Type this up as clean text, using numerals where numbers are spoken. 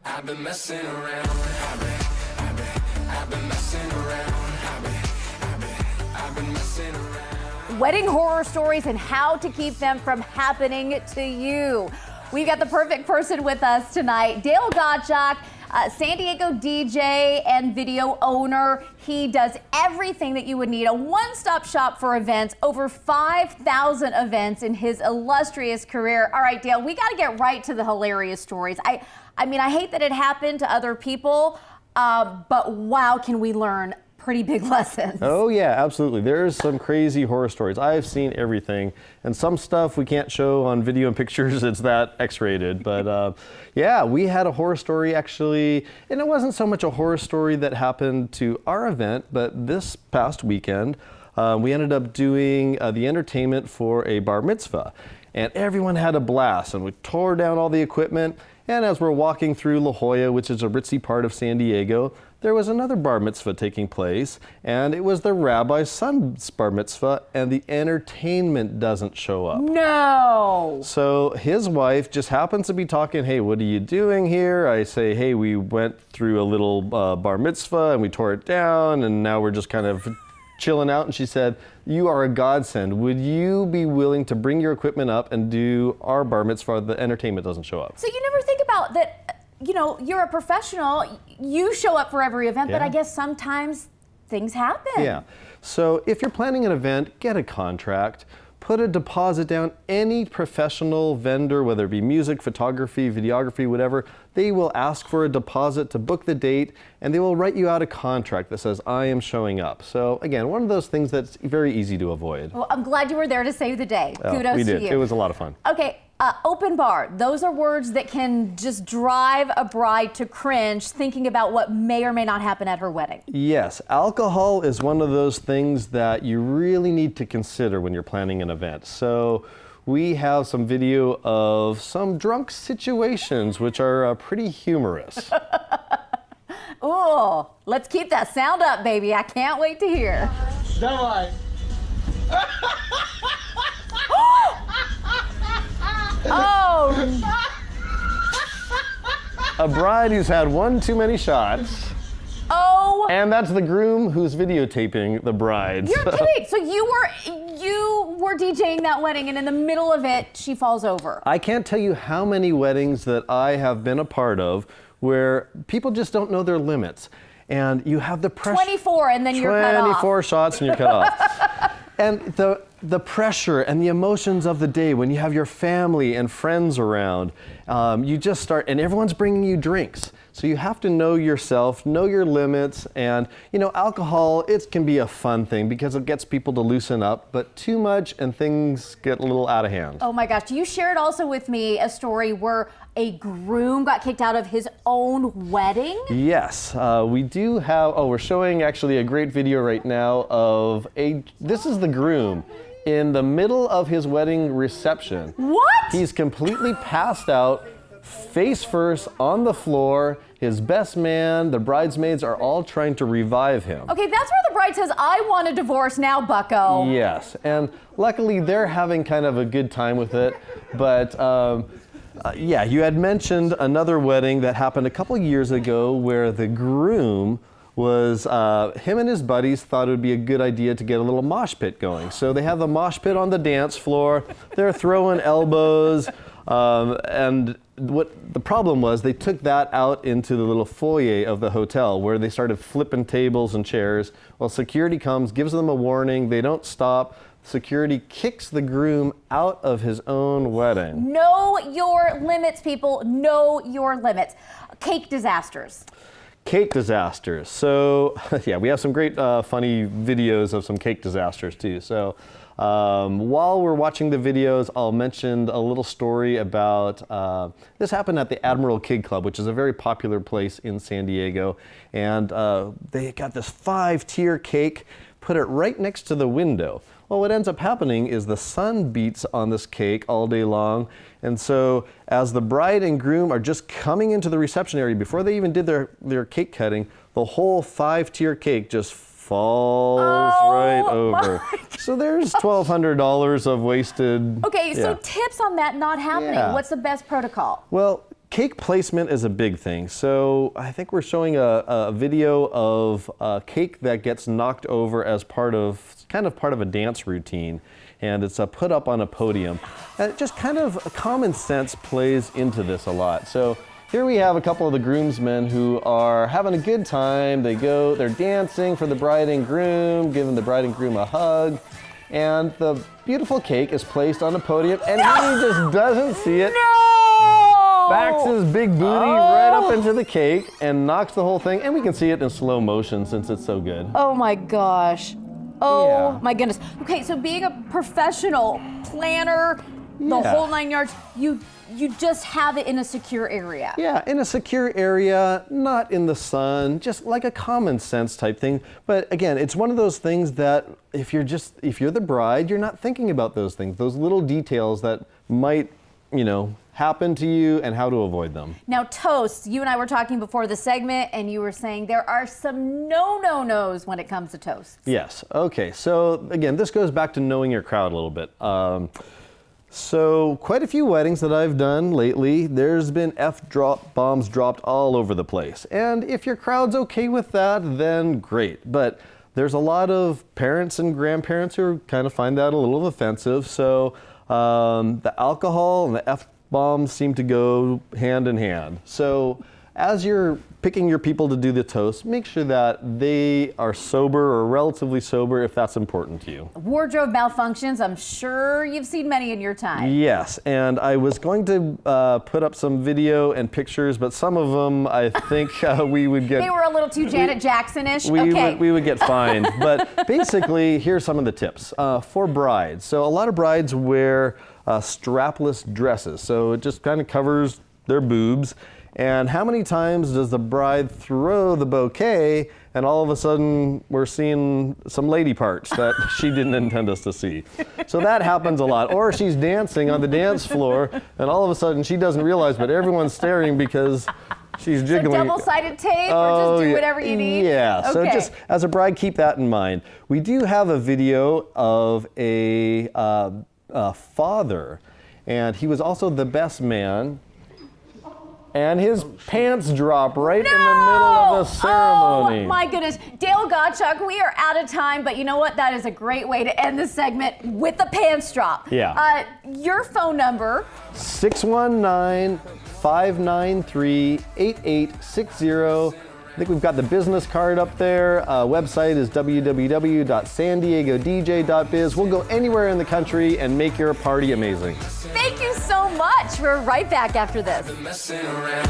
I've been messing around. I've been messing around. I've been messing around. Wedding horror stories and how to keep them from happening to you. We've got the perfect person with us tonight, Dale Gottschalk, San Diego DJ and video owner. He does everything that you would need, a one-stop shop for events, over 5,000 events in his illustrious career. All right, Dale, we got to get right to the hilarious stories. I mean, I hate that it happened to other people, but wow, can we learn pretty big lessons. Oh yeah, absolutely. There's some crazy horror stories. I've seen everything, and some stuff we can't show on video and pictures. It's that X-rated. But yeah, we had a horror story actually, and it wasn't so much a horror story that happened to our event, but this past weekend, we ended up doing the entertainment for a bar mitzvah, and everyone had a blast, and we tore down all the equipment. And as we're walking through La Jolla, which is a ritzy part of San Diego, there was another bar mitzvah taking place, and it was the rabbi's son's bar mitzvah, and the entertainment doesn't show up. No! So his wife just happens to be talking, hey, what are you doing here? I say, hey, we went through a little bar mitzvah, and we tore it down, and now we're just kind of chilling out. And she said, you are a godsend. Would you be willing to bring your equipment up and do our bar mitzvah? The entertainment doesn't show up. So you never think about that, you know, you're a professional, you show up for every event, but I guess sometimes things happen. Yeah. So if you're planning an event, get a contract. Put a deposit down. Any professional vendor, whether it be music, photography, videography, whatever, they will ask for a deposit to book the date, and they will write you out a contract that says, I am showing up. So again, one of those things that's very easy to avoid. Well, I'm glad you were there to save the day. Kudos we did. to you. It was a lot of fun. Okay, open bar. Those are words that can just drive a bride to cringe thinking about what may or may not happen at her wedding. Yes, alcohol is one of those things that you really need to consider when you're planning an event. So we have some video of some drunk situations, which are pretty humorous. Oh, let's keep that sound up, baby. I can't wait to hear. Давай. Oh, A bride who's had one too many shots. oh. And that's the groom who's videotaping the bride. You're kidding. So you were DJing that wedding, and in the middle of it, she falls over. I can't tell you how many weddings that I have been a part of where people just don't know their limits. And you have the pressure. 24, and then you're cut off. 24 shots and you're cut off. And the pressure and the emotions of the day when you have your family and friends around, you just start, and everyone's bringing you drinks. So you have to know yourself, know your limits, and you know, alcohol, it can be a fun thing because it gets people to loosen up, but too much and things get a little out of hand. Oh my gosh, you shared also with me a story where a groom got kicked out of his own wedding? Yes, we do have, we're showing actually a great video right now of this is the groom in the middle of his wedding reception. What? He's completely passed out, face first on the floor. His best man, the bridesmaids are all trying to revive him. Okay, that's where the bride says, I want a divorce now, bucko. Yes, and luckily they're having kind of a good time with it, but yeah, you had mentioned another wedding that happened a couple years ago where the groom was, him and his buddies thought it would be a good idea to get a little mosh pit going. So they have the mosh pit on the dance floor, they're throwing elbows, and what the problem was, they took that out into the little foyer of the hotel where they started flipping tables and chairs. Well, security comes, gives them a warning, they don't stop. Security kicks the groom out of his own wedding. Know your limits, people. Know your limits. Cake disasters. Cake disasters. So yeah, we have some great funny videos of some cake disasters too. So while we're watching the videos, I'll mention a little story about, this happened at the Admiral Kid Club, which is a very popular place in San Diego. And they got this 5-tier cake, put it right next to the window. Well, what ends up happening is the sun beats on this cake all day long. And so as the bride and groom are just coming into the reception area, before they even did their cake cutting, the whole 5-tier cake just falls right over. So there's $1,200 of wasted. Okay, so tips on that not happening. Yeah. What's the best protocol? Well, cake placement is a big thing. So I think we're showing a video of a cake that gets knocked over as part of a dance routine. And it's put up on a podium. And it just kind of common sense plays into this a lot. So here we have a couple of the groomsmen who are having a good time. They're dancing for the bride and groom, giving the bride and groom a hug. And the beautiful cake is placed on a podium, and he just doesn't see it. No! Backs his big booty right up into the cake and knocks the whole thing. And we can see it in slow motion since it's so good. Oh my gosh. Oh Yeah. my goodness. Okay, so being a professional planner, the Yeah. whole 9 yards, you just have it in a secure area. Yeah, in a secure area, not in the sun, just like a common sense type thing. But again, it's one of those things that if you're the bride, you're not thinking about those things, those little details that might, happen to you and how to avoid them. Now, toasts, you and I were talking before the segment, and you were saying there are some no-no-nos when it comes to toasts. Yes, okay, so again, this goes back to knowing your crowd a little bit. So quite a few weddings that I've done lately, there's been bombs dropped all over the place. And if your crowd's okay with that, then great. But there's a lot of parents and grandparents who kind of find that a little offensive. So the alcohol and the F-bombs seem to go hand in hand. So as you're picking your people to do the toast, make sure that they are sober or relatively sober if that's important to you. Wardrobe malfunctions, I'm sure you've seen many in your time. Yes, and I was going to put up some video and pictures, but some of them I think we would get... They were a little too Janet Jackson-ish? We would get fined. But basically, here's some of the tips for brides. So a lot of brides wear strapless dresses, so it just kind of covers their boobs. And how many times does the bride throw the bouquet and all of a sudden we're seeing some lady parts that she didn't intend us to see? So that happens a lot. Or she's dancing on the dance floor and all of a sudden she doesn't realize, but everyone's staring because she's jiggling. So double-sided tape or just do whatever you need? Yeah, okay. So just as a bride, keep that in mind. We do have a video of a father, and he was also the best man. And his pants drop right in the middle of the ceremony. Oh my goodness. Dale Gottschalk, we are out of time, but you know what? That is a great way to end the segment with the pants drop. Yeah. Your phone number? 619-593-8860. I think we've got the business card up there. Website is www.sandiegodj.biz. We'll go anywhere in the country and make your party amazing. Thank you so much. We're right back after this. Messing around.